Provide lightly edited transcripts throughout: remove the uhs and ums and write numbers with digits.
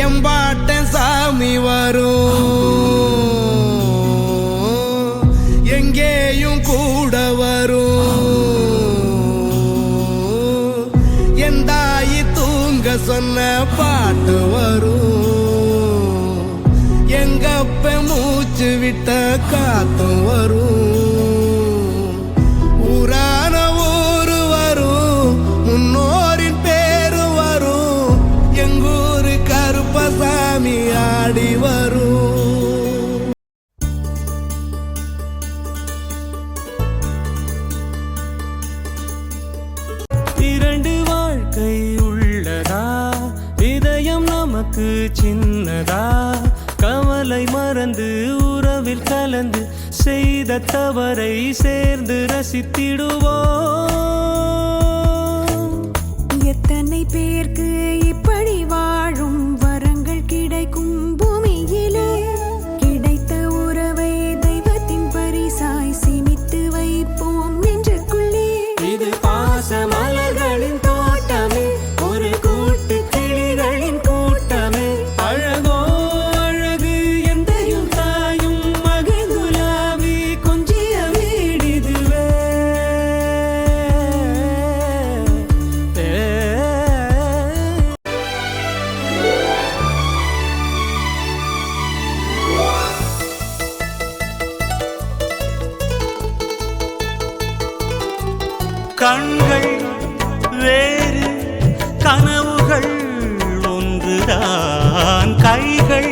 எம்பாட்ட சாமி வரும், எங்கேயும் கூட வரும். என் தாயி தூங்க சொன்ன பாட்டு வரும், எங்கப்ப மூச்சு விட்ட காத்தும் வரும். ஊரான ஊரு வரும், முன்னோரின் பேரு வரும், எங்கூரு கருப்பசாமி ஆடி வரும். இரண்டு வாழ்க்கை உள்ளதா, இதயம் நமக்கு சின்னதா, கவலை மறந்து உறவில் கலந்து செய்த தவறை சேர்ந்து ரசித்திடுவோம். எத்தனை பேருக்கு இப்படி வாழும் வரங்கள் கிடைக்கும் பூமியிலே, கிடைத்த உறவை தெய்வத்தின் பரிசாய் சேமித்து வைப்போம் நெஞ்சுக்குள்ளே. இது பாச மலர்களின் தோட்டமே, ஒரு கூட்டு கிளிகளின் கூட்டமே, அழகோ அழகு எந்தையும் தாயும் மகிழ்ந்துலாவி கொஞ்சிய வீடிதுவே. கண்கள் வேறு, கனவுகள் ஒன்றுதான், கைகள்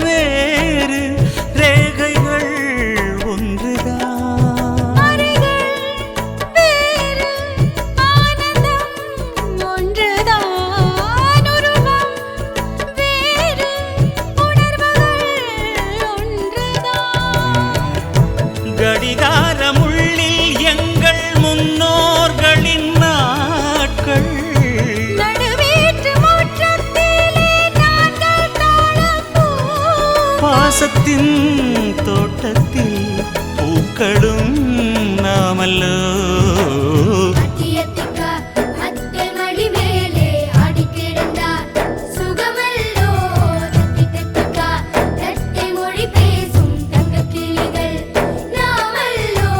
வேறு, ரேகைகள் ஒன்றுதான். அறைகள் வேறு, ஆனந்தம் ஒன்றுதான், உருவம் வேறு, உணர்வுகள் ஒன்றுதான். கடிகாரம் உள்ளில் எங்கள் முன்னோர்களின் நாட்கள், நடுவேற்று முற்றத்திலே நாங்கள் தாழப்போ. பாசத்தின் தோட்டத்தில் பூக்களும் நாமல்லோ. அத்தியத்திக்கா அத்தை மடி மேலே ஆடி கிடந்தார் சுகமல்லோ. தத்தி தத்திக்கா தத்தை மொழி பேசும் தங்க கிளிகள் நாமல்லோ.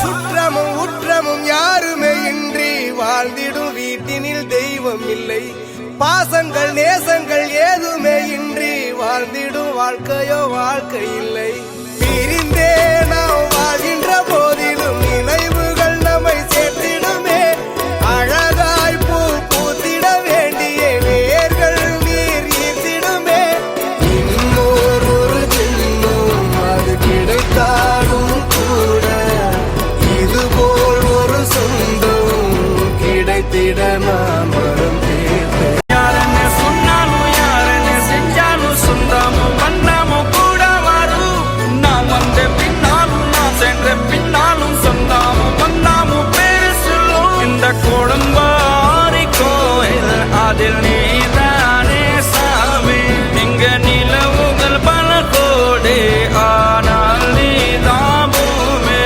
சுற்றமும் உற்றமும் யாருமே இன்றி வாழ்ந்திடும் வீட்டினில் தெய்வம் இல்லை. பாசங்கள் நேசங்கள் ஏதுமே இன்றி வாழ்ந்திடும் வாழ்க்கையோ வாழ்க்கை இல்லை. பிரிந்தே நாம் வாழ்கின்ற போதிலும் நினைவுகள் நம்மை சேர்த்திடுமே. அழகாய் பூ பூத்திட வேண்டிய வேர்கள் நீர் ஈர்த்திடுமே. இன்னொரு ஒரு ஜென்மம் அது கிடைத்தாலும் கூட இதுபோல் ஒரு சொந்தம் கிடைத்திட நான் வரம் தேர்ந்தேன். யாரென்ன சொன்னாலும் யாரென்ன செஞ்சாலும் சொந்தமும் வண்ணமும் கூட வரும். நான் வந்த பின்னாலும் நான் சென்ற பின்னாலும் சொந்தமும் வண்ணமும் பேரு சொல்லும். இந்த கோடம்பாரி கோயில் அதில் நீதானே சாமி. இங்க நிலவுகள் பல கோடி, ஆனால் நீதான் பூமி.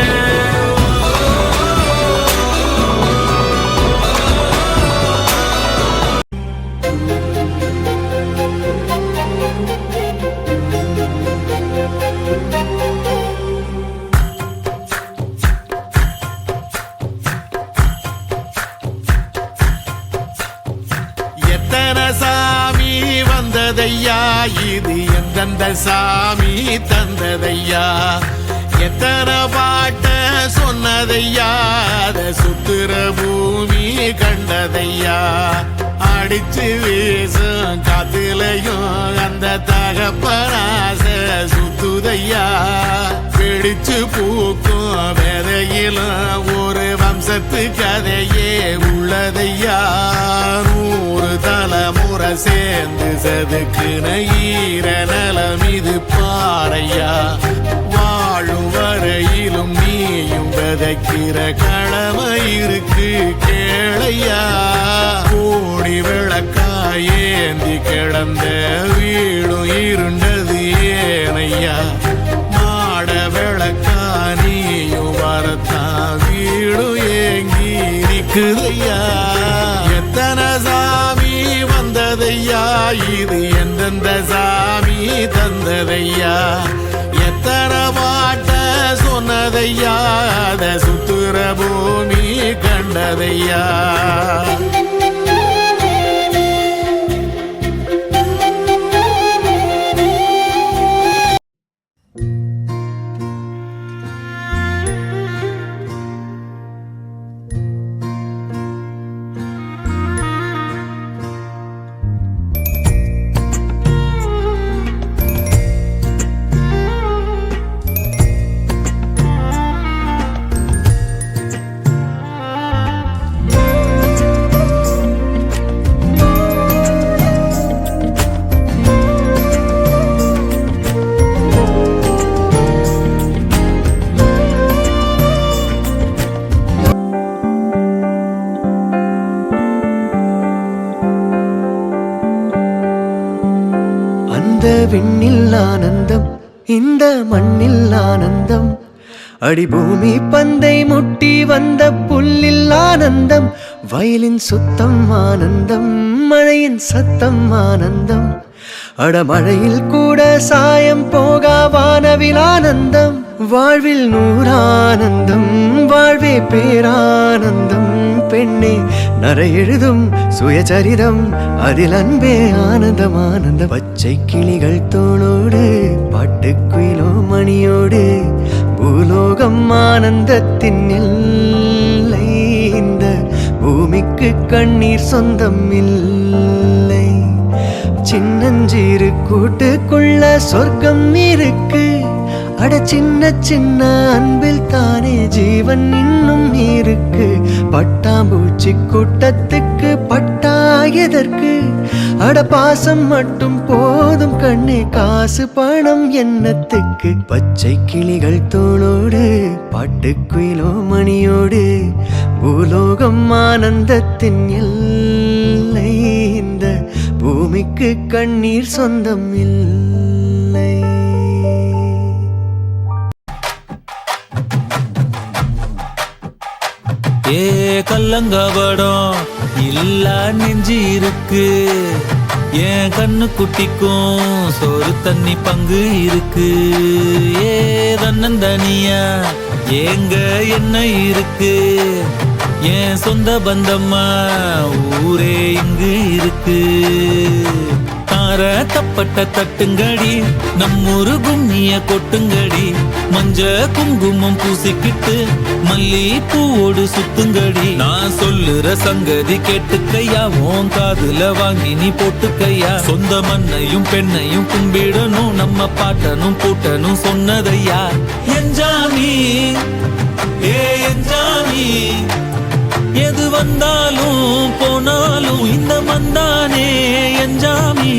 எத்தனை சாமி வந்ததையா, இது எந்தெந்த சாமி தந்ததையா. எத்தனை பாட்ட சொன்னதையா, அத சுத்துற பூமி கண்டதையா. அடிச்சு வீசும் காத்துலையும் அந்த தகப்பனாச சுத்துதையா. பிடிச்சு பூக்கும் விதையிலும் ஒரு வம்சத்து கதையே உள்ளதையா. 100 தலைமுறை சேர்ந்து செதுக்குன ஈர நலம் இது பாறையா. வாழும் வரையிலும் நீயும் விதைக்கிற கடமை இருக்கு கேளையா. கோடி விளக்காய் ஏந்தி கிடந்த வீடும் இருண்டது ஏனையா. மாட விளக்கா நீயும் வரத்தான் வீடும் ஏங்கி நிக்குதையா. எத்தனை சாமி வந்ததையா, இது என்ன எந்தெந்த சாமி தந்ததையா எத்தனை பாட்ட சொன்னதையா அத சுத்துற பூமி கண்டதையா விண்ணில் ஆனந்தம் இந்த மண்ணில் ஆனந்தம் அடிபூமி பந்தை முட்டி வந்த புல்லில் ஆனந்தம் வயலின் சுத்தம் ஆனந்தம் மழையின் சத்தம் ஆனந்தம் அடமழையில் கூட சாயம் போகா வானவில் ஆனந்தம் வாழ்வில் நூறானந்தம் வாழ்வே பேரானந்தம் பெண்ணே நரை எழுதும் சுயசரிதம் அதில் அன்பே ஆனந்தம் ஆனந்தம் பச்சை கிளிகள் தோளோடு பாட்டுக்குயிலோ மணியோடு பூலோகம் ஆனந்தத்தின் எல்லை இந்த பூமிக்கு கண்ணீர் சொந்தம் இல்லை சின்னஞ்சீரு கூட்டுக்குள்ள சொர்க்கம் இருக்கு அட சின்ன சின்ன அன்பில் தானே ஜீவன் இன்னும் இருக்கு பட்டாம்பூச்சி கூட்டத்துக்கு பட்டா எதற்கு அட பாசம் மட்டும் போதும் கண்ணே காசு பணம் என்னத்துக்கு பச்சை கிளிகள் தோளோடு பாட்டுக்குயிலோ மணியோடு பூலோகம் ஆனந்தத்தின் எல்லை இந்த பூமிக்கு கண்ணீர் சொந்தம் இல்லை ஏ கல்லங்கபடம் இல்ல நெஞ்சு இருக்கு என் கண்ணு குட்டிக்கும் சோறு தண்ணி பங்கு இருக்கு ஏ தன்னந்தனியா ஏங்க என்ன இருக்கு என் சொந்த பந்தம்மா ஊரே இங்கு இருக்கு தார தப்பட்ட தட்டுங்கடி நம்மூரு கும்மிய கொட்டுங்கடி மஞ்ச குங்குமம் பூசிக்கிட்டு மல்லி பூவோடு சுத்துங்கடி நான் சொல்லுற சங்கதி கேட்டுக்கையா உன் காதுல வாங்கி நீ போட்டுக்கையா சொந்த மண்ணையும் பெண்ணையும் கும்பிடணும் நம்ம பாட்டனும் பூட்டனும் சொன்னதையா என்ஜாமி ஏ என்ஜாமி எது வந்தாலும் போனாலும் இந்த மந்தானே என்ஜாமி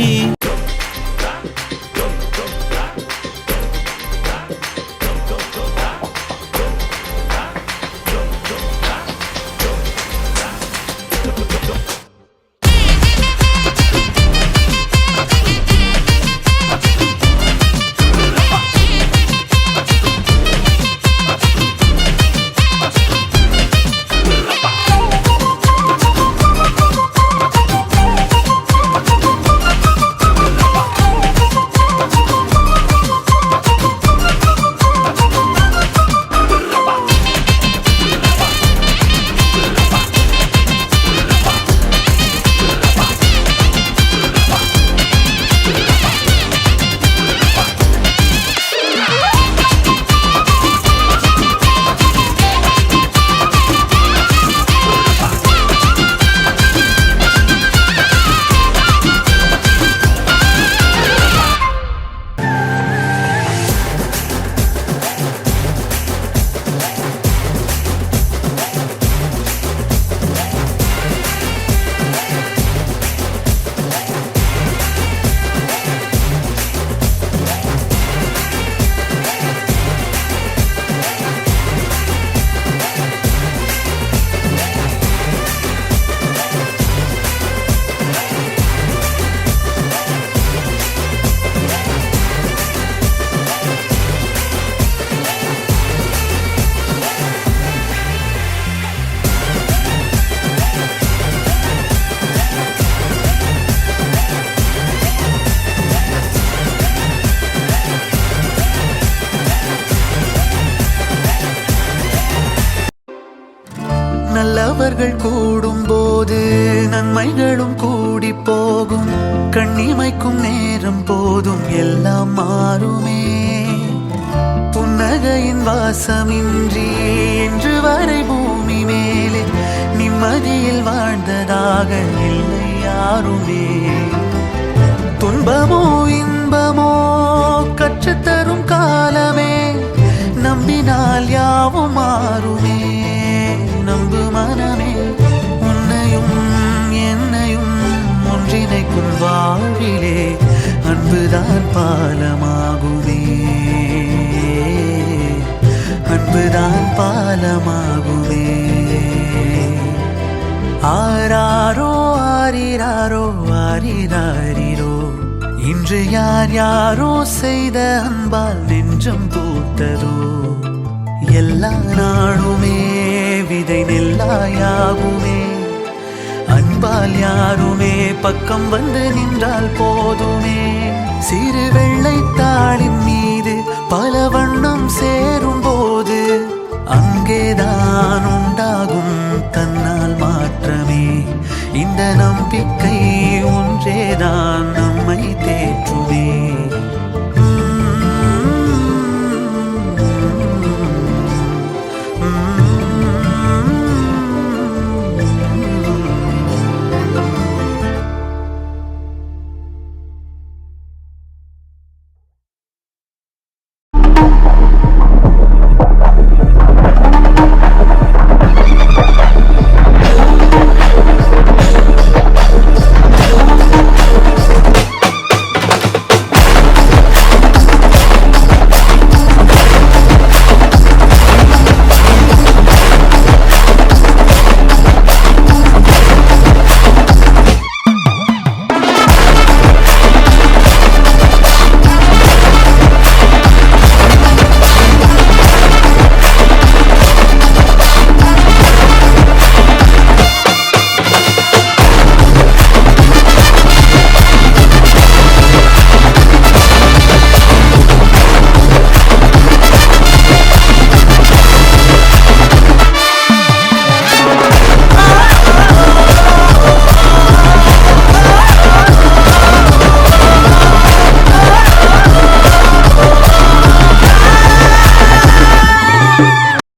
நட்புகள் கூடும்போது நன்மைகளும் கூடி போகும். கண்ணிமைக்கும் நேரம் போதும் எல்லாம் மாறுமே. புன்னகையின் வாசமின்றி இன்று வரை பூமி மேலே நிம்மதியில் வாழ்ந்ததாக இல்லை யாருமே. துன்பமோ இன்பமோ கற்றுத்தரும் காலமே, நம்பினால் யாவும் மாறுமே. நம்பு மனமே, உன்னையும் என்னையும் ஒன்றிணைக்கும் வாழ்விலே அன்புதான் பாலமாகுமே. அன்புதான் பாலமாகுமே. ஆராரோ ஆரிராரோ ஆரிராரிரோ, இன்று யார் யாரோ செய்த அன்பால் நெஞ்சம் பூத்ததோ. எல்லா நாளுமே விதை நெல்லாயாகுமே. அன்பால் யாருமே பக்கம் வந்து நின்றால் போதுமே. சிறு வெள்ளைத்தாளின் மீது பல வண்ணம் சேரும் போது அங்கேதான்